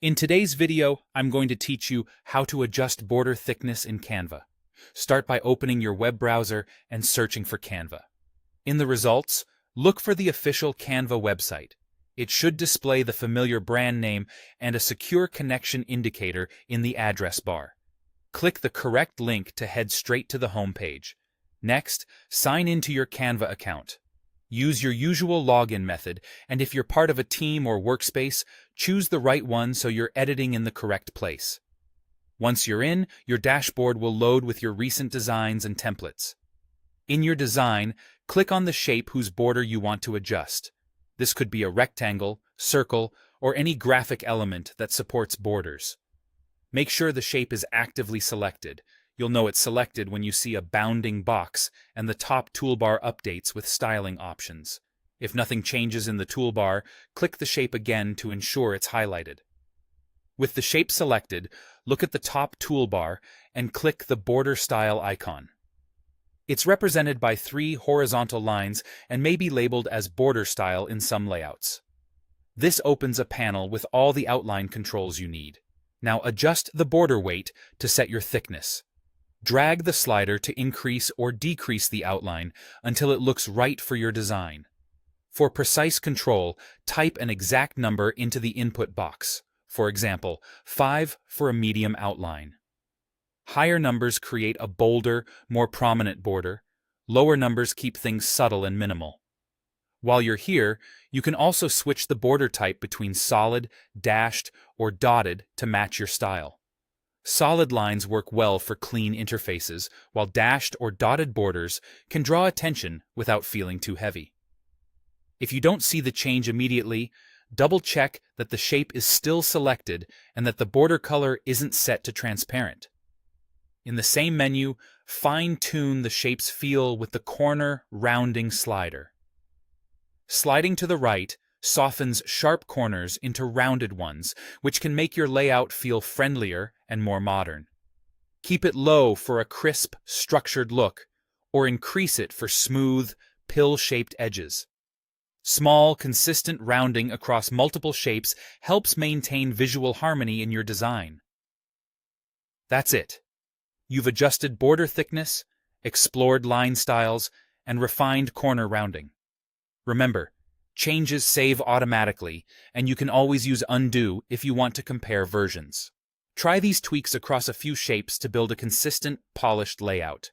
In today's video, I'm going to teach you how to adjust border thickness in Canva. Start by opening your web browser and searching for Canva. In the results, look for the official Canva website. It should display the familiar brand name and a secure connection indicator in the address bar. Click the correct link to head straight to the home page. Next, sign into your Canva account. Use your usual login method, and if you're part of a team or workspace, choose the right one so you're editing in the correct place. Once you're in, your dashboard will load with your recent designs and templates. In your design, click on the shape whose border you want to adjust. This could be a rectangle, circle, or any graphic element that supports borders. Make sure the shape is actively selected. You'll know it's selected when you see a bounding box and the top toolbar updates with styling options. If nothing changes in the toolbar, click the shape again to ensure it's highlighted. With the shape selected, look at the top toolbar and click the border style icon. It's represented by 3 horizontal lines and may be labeled as border style in some layouts. This opens a panel with all the outline controls you need. Now adjust the border weight to set your thickness. Drag the slider to increase or decrease the outline until it looks right for your design. For precise control, type an exact number into the input box. For example, 5 for a medium outline. Higher numbers create a bolder, more prominent border. Lower numbers keep things subtle and minimal. While you're here, you can also switch the border type between solid, dashed, or dotted to match your style. Solid lines work well for clean interfaces, while dashed or dotted borders can draw attention without feeling too heavy. If you don't see the change immediately, double-check that the shape is still selected and that the border color isn't set to transparent. In the same menu, fine-tune the shape's feel with the corner rounding slider. Sliding to the right softens sharp corners into rounded ones, which can make your layout feel friendlier and more modern. Keep it low for a crisp, structured look, or increase it for smooth, pill-shaped edges. Small, consistent rounding across multiple shapes helps maintain visual harmony in your design. That's it. You've adjusted border thickness, explored line styles, and refined corner rounding. Remember, changes save automatically, and you can always use undo if you want to compare versions. Try these tweaks across a few shapes to build a consistent, polished layout.